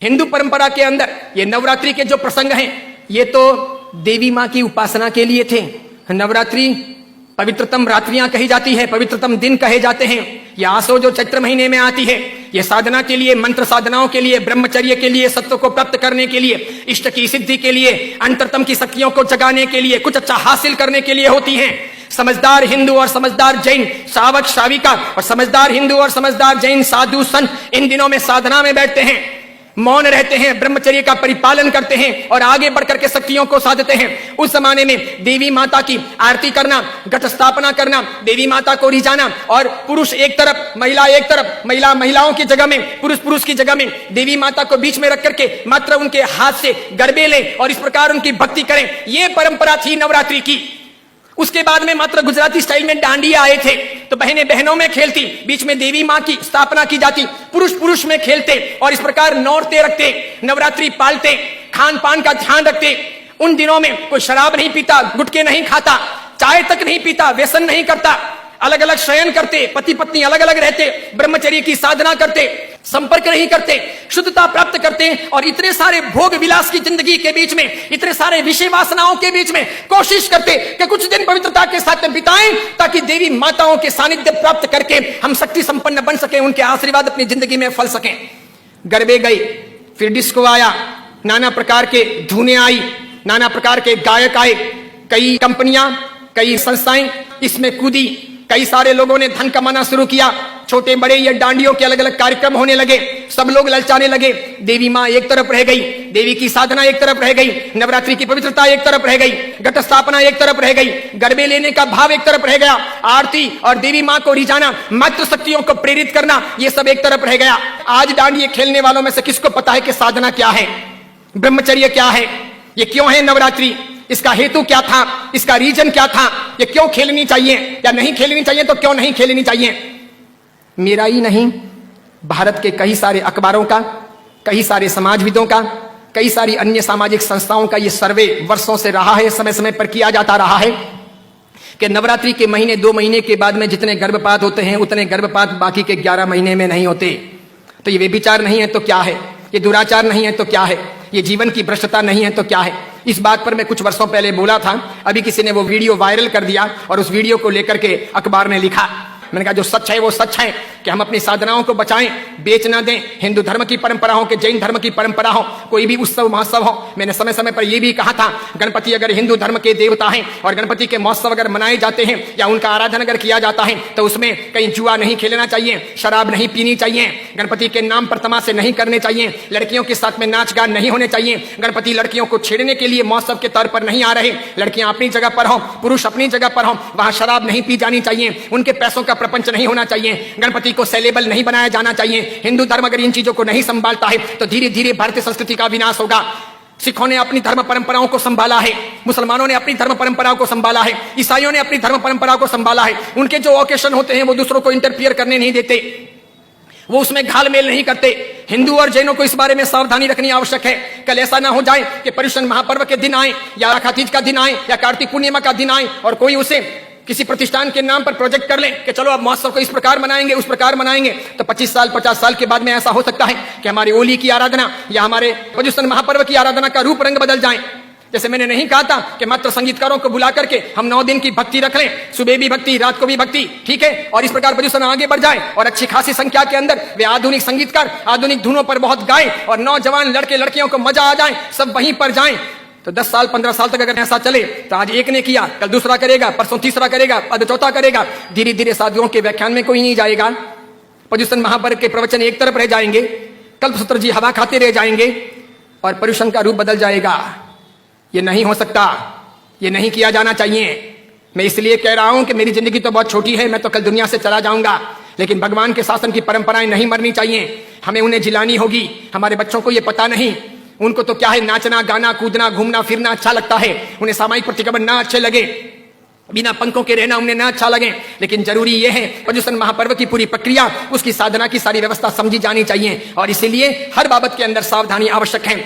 हिंदू परंपरा के अंदर ये नवरात्रि के जो प्रसंग हैं, ये तो देवी मां की उपासना के लिए थे। नवरात्रि पवित्रतम रात्रियां कही जाती है, पवित्रतम दिन कहे जाते हैं। यह आसो जो चैत्र महीने में आती है, यह साधना के लिए, मंत्र साधनाओं के लिए, ब्रह्मचर्य के लिए, सत्व को प्राप्त करने के लिए, इष्ट की सिद्धि के लिए, अंतरतम की शक्तियों को जगाने के लिए, कुछ अच्छा हासिल करने के लिए होती हैं। समझदार हिंदू और समझदार जैन श्रावक श्राविका और समझदार हिंदू और समझदार जैन साधु संत इन दिनों में साधना में बैठते हैं, मौन रहते हैं, ब्रह्मचर्य का परिपालन करते हैं और आगे बढ़कर के शक्तियों को साधते हैं। उस जमाने में देवी माता की आरती करना, घट स्थापना करना, देवी माता को रिझाना और पुरुष एक तरफ, महिला एक तरफ, महिलाओं की जगह में, पुरुष की जगह में, देवी माता को बीच में रख करके मात्र उनके हाथ से गरबे लें और इस प्रकार उनकी भक्ति करें। यह परंपरा थी नवरात्रि की। उसके बाद में मात्र गुजराती स्टाइल में डांडिया आए थे, तो बहनें बहनों में खेलती, बीच में देवी मां की स्थापना की जाती, पुरुष में खेलते और इस प्रकार नौरते रखते, नवरात्रि पालते, खान पान का ध्यान रखते। उन दिनों में कोई शराब नहीं पीता, गुटखे नहीं खाता, चाय तक नहीं पीता, व्यसन नहीं करता, अलग अलग शयन करते, पति पत्नी अलग अलग रहते, ब्रह्मचर्य की साधना करते, संपर्क नहीं करते, शुद्धता प्राप्त करते और इतने सारे भोग विलास की जिंदगी के बीच में, इतने सारे विषय वासनाओं के बीच में कोशिश करते कि कुछ दिन पवित्रता के साथ बिताएं, ताकि देवी माताओं के सानिध्य प्राप्त करके हम शक्ति संपन्न बन सके, उनके आशीर्वाद अपनी जिंदगी में फल सकें। गरबे गई, फिर डिस्को आया, नाना प्रकार के धुनें आई, नाना प्रकार के गायक आए, कई कंपनियां, कई संस्थाएं इसमें कूदी, कई सारे लोगों ने धन कमाना शुरू किया, छोटे बड़े ये डांडियों के अलग अलग कार्यक्रम होने लगे, सब लोग ललचाने लगे। देवी मां एक तरफ रह गई, देवी की साधना एक तरफ रह गई, नवरात्रि की पवित्रता एक तरफ रह गई, घट स्थापना एक तरफ रह गई, गरबे लेने का भाव एक तरफ रह गया, आरती और देवी मां को रिझाना, मातृ शक्तियों को प्रेरित करना, ये सब एक तरफ रह गया। आज डांडिये खेलने वालों में से किसको पता है कि साधना क्या है, ब्रह्मचर्य क्या है, ये क्यों है नवरात्रि, इसका हेतु क्या था, इसका रीजन क्या था, ये क्यों खेलनी चाहिए या नहीं खेलनी चाहिए, तो क्यों नहीं खेलनी चाहिए। मेरा ही नहीं, भारत के कई सारे अखबारों का, कई सारे समाजविदों का, कई सारी अन्य सामाजिक संस्थाओं का ये सर्वे वर्षों से रहा है, समय समय पर किया जाता रहा है कि नवरात्रि के महीने 2 महीने के बाद में जितने गर्भपात होते हैं, उतने गर्भपात बाकी के 11 महीने में नहीं होते। तो ये व्यभिचार नहीं है तो क्या है, ये दुराचार नहीं है तो क्या है, ये जीवन की भ्रष्टता नहीं है तो क्या है। इस बात पर मैं कुछ वर्षों पहले बोला था, अभी किसी ने वो वीडियो वायरल कर दिया और उस वीडियो को लेकर के अखबार ने लिखा। मैंने कहा जो सच है वो सच है कि हम अपनी साधनाओं को बचाएं, बेच ना दें। हिंदू धर्म की परंपरा हो कि जैन धर्म की परंपरा हो, कोई भी उत्सव महोत्सव हो, मैंने समय समय पर यह भी कहा था, गणपति अगर हिंदू धर्म के देवता हैं और गणपति के महोत्सव अगर मनाए जाते हैं या उनका आराधन अगर किया जाता है तो उसमें कहीं जुआ नहीं खेलना चाहिए, शराब नहीं पीनी चाहिए, गणपति के नाम पर तमाशे नहीं करने चाहिए, लड़कियों के साथ में नाच गान नहीं होने चाहिए, गणपति लड़कियों को छेड़ने के लिए महोत्सव के तौर पर नहीं आ रहे, लड़कियां अपनी जगह पर हो, पुरुष अपनी जगह पर हो, वहां शराब नहीं पी जानी चाहिए, उनके पैसों का प्रपंच नहीं होना चाहिए, गणपति को सेलेबल नहीं बनाया जाना चाहिए। हिंदू धर्म अगर इन चीजों को नहीं संभालता है तो धीरे धीरे भारतीय संस्कृति का विनाश होगा। सिखों ने अपनी धर्म परंपराओं को संभाला है, मुसलमानों ने अपनी धर्म परंपराओं को संभाला है, ईसाइयों ने अपनी धर्म परंपराओं को संभाला है। उनके जो ओकेशन होते हैं वो दूसरों को इंटरफियर करने नहीं देते, वो उसमें घालमेल नहीं करते। हिंदू और जैनों को इस बारे में सावधानी रखनी आवश्यक है। कल ऐसा ना हो जाए कि पर्युषण महापर्व के दिन आए या आखातीज का दिन आए या कार्तिक पूर्णिमा का दिन आए और कोई उसे किसी प्रतिष्ठान के नाम पर प्रोजेक्ट कर ले कि चलो अब महोत्सव को इस प्रकार मनाएंगे, उस प्रकार मनाएंगे, तो 25 साल 50 साल के बाद में ऐसा हो सकता है कि हमारी होली की आराधना या हमारे पर्युषण महापर्व की आराधना का रूप रंग बदल जाए। जैसे मैंने नहीं कहा था कि मात्र संगीतकारों को बुला करके हम 9 दिन की भक्ति रख लें, सुबह भी भक्ति, रात को भी भक्ति, ठीक है, और इस प्रकार पर्युषण आगे बढ़ जाए और अच्छी खासी संख्या के अंदर वे आधुनिक संगीतकार आधुनिक धुनों पर बहुत गाएं और नौजवान लड़के लड़कियों को मजा आ जाए, सब वहीं पर जाएं। तो 10 साल 15 साल तक अगर ऐसा चले तो आज एक ने किया, कल दूसरा करेगा, परसों तीसरा करेगा, अब चौथा करेगा, धीरे धीरे साधुओं के व्याख्यान में कोई नहीं जाएगा, पर्युषण महापर्व के प्रवचन एक तरफ रह जाएंगे, कल्पसूत्र जी हवा खाते रह जाएंगे और पर्युषण का रूप बदल जाएगा। ये नहीं हो सकता, ये नहीं किया जाना चाहिए। मैं इसलिए कह रहा हूं कि मेरी जिंदगी तो बहुत छोटी है, मैं तो कल दुनिया से चला जाऊंगा, लेकिन भगवान के शासन की परंपराएं नहीं मरनी चाहिए, हमें उन्हें जिलानी होगी। हमारे बच्चों को ये पता नहीं, उनको तो क्या है, नाचना गाना कूदना घूमना फिरना अच्छा लगता है, उन्हें सामाजिक प्रतिक्रमण ना अच्छे लगे, बिना पंखों के रहना उन्हें ना अच्छा लगे, लेकिन जरूरी यह है पर्युषण महापर्व की पूरी प्रक्रिया, उसकी साधना की सारी व्यवस्था समझी जानी चाहिए और इसीलिए हर बाबत के अंदर सावधानी आवश्यक है।